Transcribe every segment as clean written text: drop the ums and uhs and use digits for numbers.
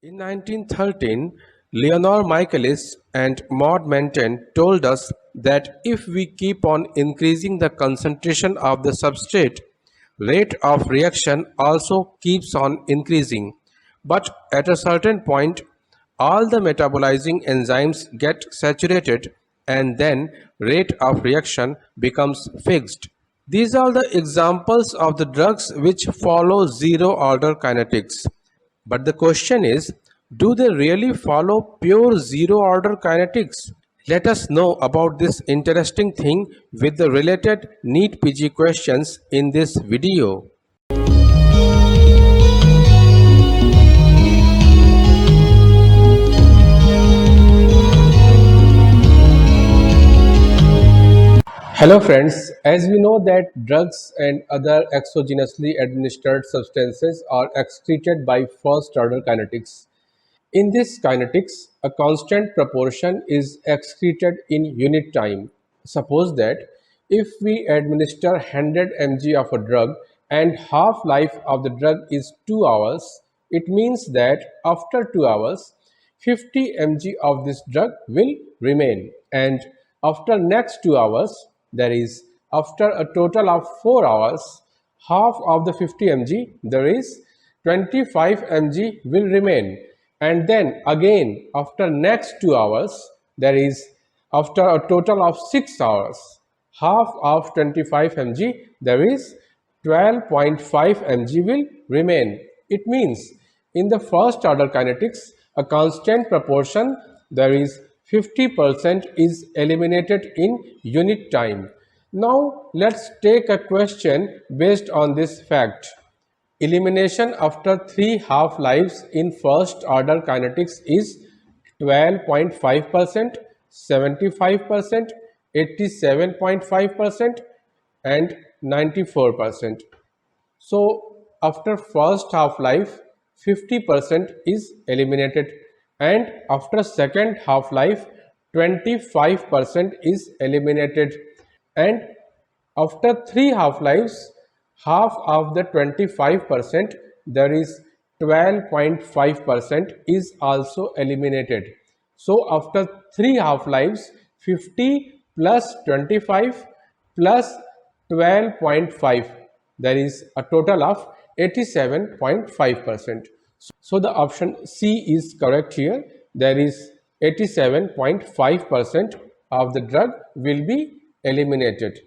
In 1913, Leonor Michaelis and Maud Menten told us that if we keep on increasing the concentration of the substrate, rate of reaction also keeps on increasing. But at a certain point, all the metabolizing enzymes get saturated and then rate of reaction becomes fixed. These are the examples of the drugs which follow zero order kinetics. But the question is, do they really follow pure zero order kinetics? Let us know about this interesting thing with the related NEET PG questions in this video. Hello friends, as we know that drugs and other exogenously administered substances are excreted by first order kinetics. In this kinetics, a constant proportion is excreted in unit time. Suppose that if we administer 100 mg of a drug and half-life of the drug is 2 hours, it means that after 2 hours, 50 mg of this drug will remain, and after next 2 hours, that is after a total of 4 hours, half of the 50 mg, there is 25 mg will remain, and then again after next 2 hours, that is after a total of 6 hours, half of 25 mg, there is 12.5 mg will remain. It means in the first order kinetics, a constant proportion, there is 50% is eliminated in unit time. Now let's take a question based on this fact. Elimination after 3 half-lives in first order kinetics is 12.5%, 75%, 87.5% and 94%. So after first half-life, 50% is eliminated, and after second half-life, 25% is eliminated, and after 3 half-lives, half of the 25%, there is 12.5% is also eliminated. So after 3 half-lives, 50 plus 25 plus 12.5, there is a total of 87.5%. So the option C is correct here. There is 87.5% of the drug will be eliminated.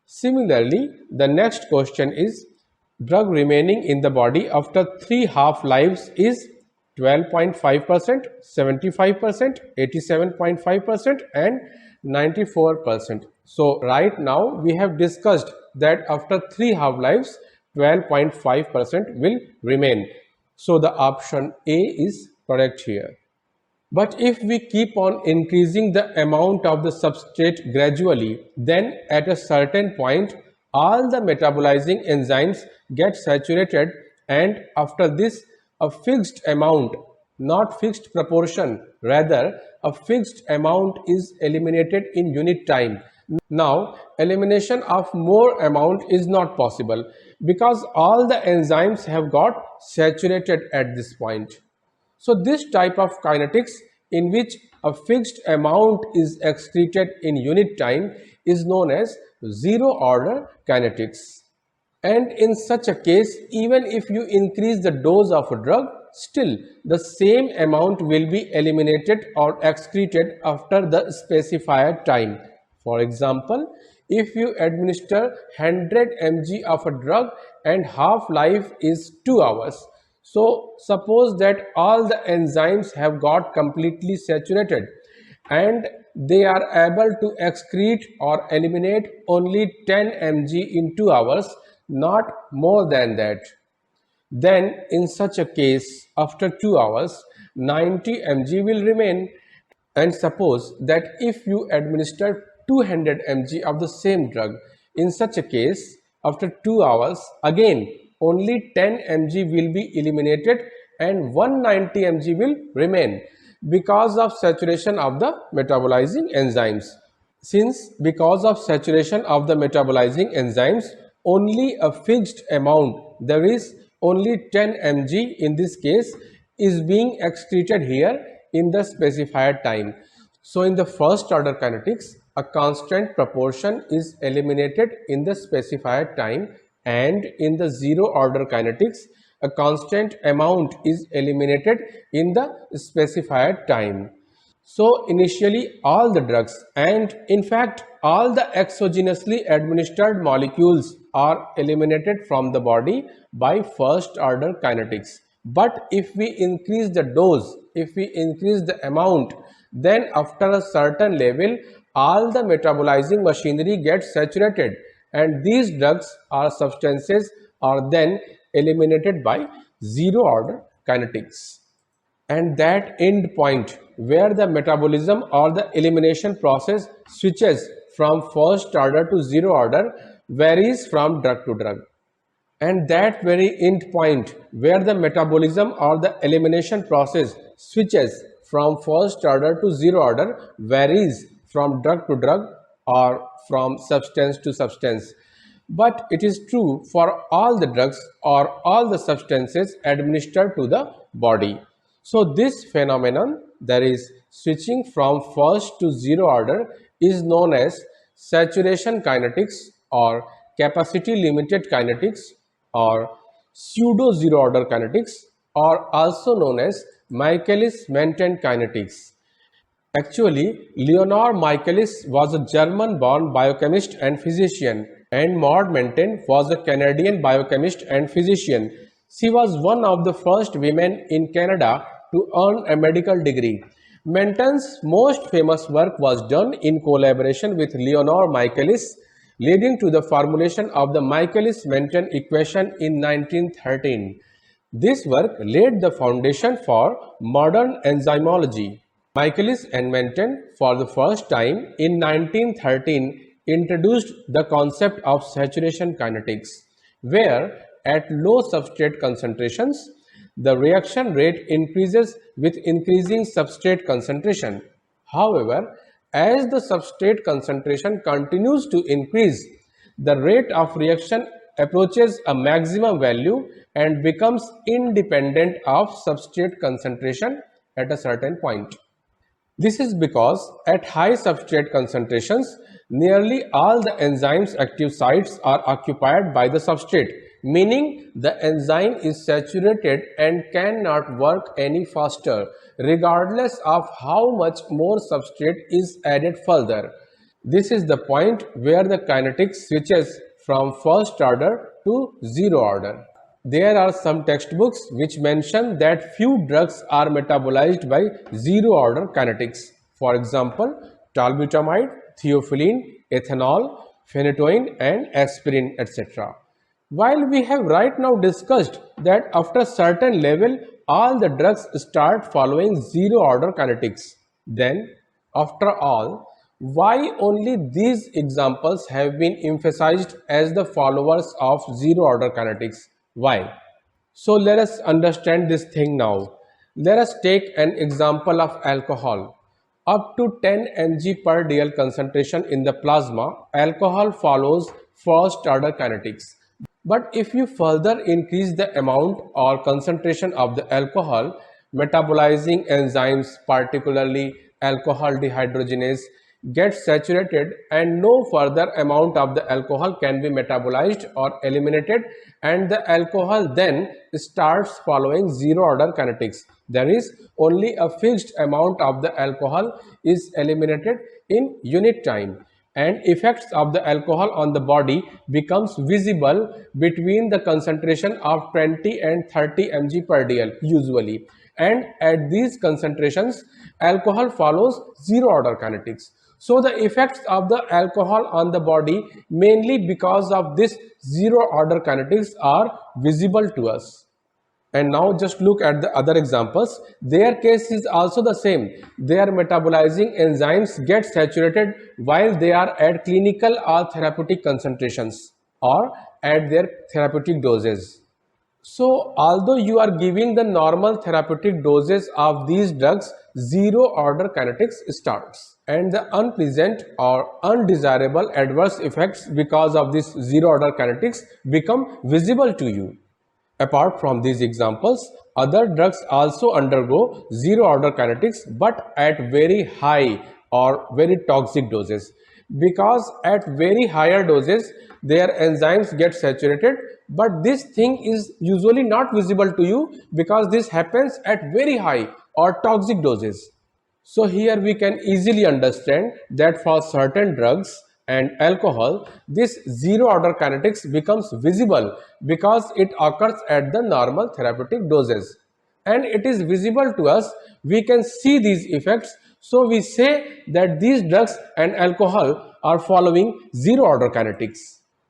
Similarly, the next question is, drug remaining in the body after 3 half-lives is 12.5%, 75%, 87.5% and 94%. So right now we have discussed that after 3 half-lives, 12.5% will remain. So the option A is correct here. But if we keep on increasing the amount of the substrate gradually, then at a certain point, all the metabolizing enzymes get saturated, and after this, a fixed amount, not fixed proportion, rather a fixed amount is eliminated in unit time. Now, elimination of more amount is not possible because all the enzymes have got saturated at this point. So this type of kinetics, in which a fixed amount is excreted in unit time, is known as zero order kinetics. And in such a case, even if you increase the dose of a drug, still the same amount will be eliminated or excreted after the specified time. For example, if you administer 100 mg of a drug and half-life is 2 hours, so suppose that all the enzymes have got completely saturated and they are able to excrete or eliminate only 10 mg in 2 hours, not more than that. Then in such a case, after 2 hours, 90 mg will remain. And suppose that if you administer 200 mg of the same drug, in such a case, after 2 hours, again only 10 mg will be eliminated and 190 mg will remain because of saturation of the metabolizing enzymes. Since because of saturation of the metabolizing enzymes, only a fixed amount, there is only 10 mg in this case, is being excreted here in the specified time. So in the first order kinetics, a constant proportion is eliminated in the specified time, and in the zero order kinetics, a constant amount is eliminated in the specified time. So initially all the drugs, and in fact all the exogenously administered molecules, are eliminated from the body by first order kinetics. But if we increase the dose, if we increase the amount, then after a certain level all the metabolizing machinery gets saturated, and these drugs or substances are then eliminated by zero order kinetics. And that end point where the metabolism or the elimination process switches from first order to zero order varies from drug to drug. And that very end point where the metabolism or the elimination process switches from first order to zero order varies from drug to drug or from substance to substance. But it is true for all the drugs or all the substances administered to the body. So this phenomenon, that is switching from first to zero order, is known as saturation kinetics or capacity limited kinetics or pseudo zero order kinetics, or also known as Michaelis Menten kinetics. Actually, Leonor Michaelis was a German-born biochemist and physician, and Maud Menten was a Canadian biochemist and physician. She was one of the first women in Canada to earn a medical degree. Menten's most famous work was done in collaboration with Leonor Michaelis, leading to the formulation of the Michaelis-Menten equation in 1913. This work laid the foundation for modern enzymology. Michaelis and Menten, for the first time in 1913, introduced the concept of saturation kinetics, where at low substrate concentrations, the reaction rate increases with increasing substrate concentration. However, as the substrate concentration continues to increase, the rate of reaction approaches a maximum value and becomes independent of substrate concentration at a certain point. This is because at high substrate concentrations, nearly all the enzyme's active sites are occupied by the substrate, meaning the enzyme is saturated and cannot work any faster, regardless of how much more substrate is added further. This is the point where the kinetics switches from first order to zero order. There are some textbooks which mention that few drugs are metabolized by zero order kinetics. For example, talbutamide, theophylline, ethanol, phenytoin and aspirin, etc. While we have right now discussed that after a certain level all the drugs start following zero order kinetics, then after all, why only these examples have been emphasized as the followers of zero order kinetics? Why? So let us understand this thing now. Let us take an example of alcohol. Up to 10 mg per dl concentration in the plasma, alcohol follows first order kinetics. But if you further increase the amount or concentration of the alcohol, metabolizing enzymes, particularly alcohol dehydrogenase, gets saturated and no further amount of the alcohol can be metabolized or eliminated, and the alcohol then starts following zero order kinetics. There is only a fixed amount of the alcohol is eliminated in unit time, and effects of the alcohol on the body becomes visible between the concentration of 20 and 30 mg per dl usually, and at these concentrations alcohol follows zero order kinetics. So the effects of the alcohol on the body, mainly because of this zero order kinetics, are visible to us. And now just look at the other examples. Their case is also the same. Their metabolizing enzymes get saturated while they are at clinical or therapeutic concentrations or at their therapeutic doses. So although you are giving the normal therapeutic doses of these drugs, zero order kinetics starts, and the unpleasant or undesirable adverse effects because of this zero order kinetics become visible to you. Apart from these examples, other drugs also undergo zero order kinetics, but at very high or very toxic doses, because at very higher doses their enzymes get saturated, but this thing is usually not visible to you because this happens at very high or toxic doses. So here we can easily understand that for certain drugs and alcohol, this zero order kinetics becomes visible because it occurs at the normal therapeutic doses. And it is visible to us, we can see these effects. So we say that these drugs and alcohol are following zero order kinetics,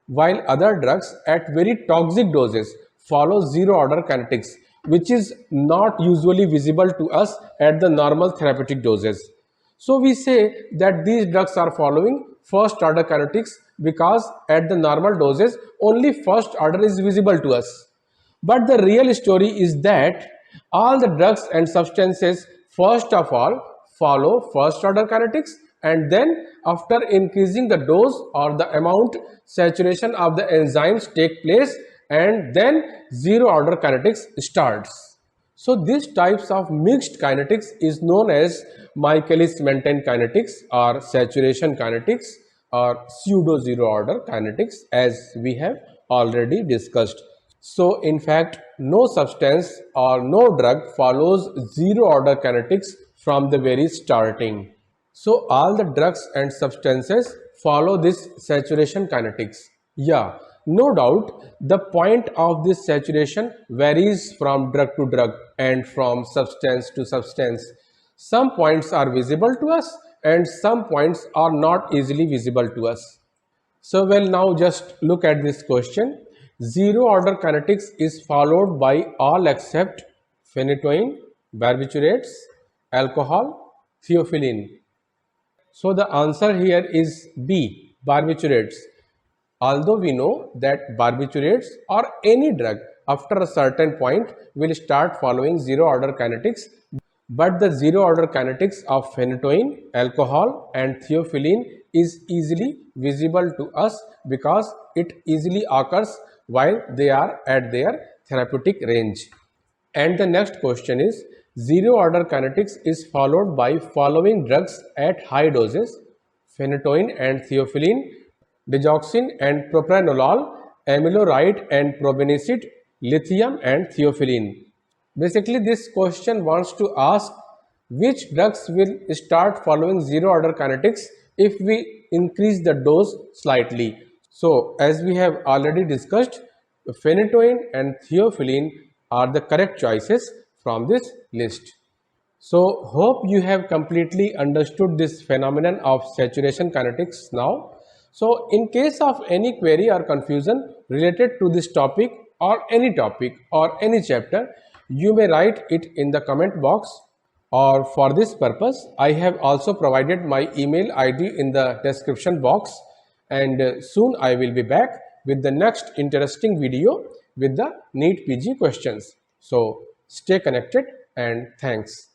while other drugs at very toxic doses follow zero order kinetics, which is not usually visible to us at the normal therapeutic doses. So we say that these drugs are following first order kinetics because at the normal doses only first order is visible to us. But the real story is that all the drugs and substances first of all follow first order kinetics, and then after increasing the dose or the amount, saturation of the enzymes take place, and then zero order kinetics starts. So these types of mixed kinetics is known as Michaelis Menten kinetics or saturation kinetics or pseudo zero order kinetics, as we have already discussed. So in fact, no substance or no drug follows zero order kinetics from the very starting. So all the drugs and substances follow this saturation kinetics. Yeah, no doubt the point of this saturation varies from drug to drug and from substance to substance. Some points are visible to us and some points are not easily visible to us. So well, now just look at this question. Zero order kinetics is followed by all except phenytoin, barbiturates, alcohol, theophylline. So the answer here is B, barbiturates. Although we know that barbiturates or any drug after a certain point will start following zero order kinetics, but the zero order kinetics of phenytoin, alcohol and theophylline is easily visible to us because it easily occurs while they are at their therapeutic range. And the next question is, zero order kinetics is followed by following drugs at high doses: phenytoin and theophylline, digoxin and propranolol, amiloride and probenecid, lithium and theophylline. Basically, this question wants to ask which drugs will start following zero order kinetics if we increase the dose slightly. So, as we have already discussed, phenytoin and theophylline are the correct choices from this list. So, hope you have completely understood this phenomenon of saturation kinetics now. So, in case of any query or confusion related to this topic or any chapter, you may write it in the comment box, or for this purpose, I have also provided my email ID in the description box, and soon I will be back with the next interesting video with the NEET PG questions. So, stay connected and thanks.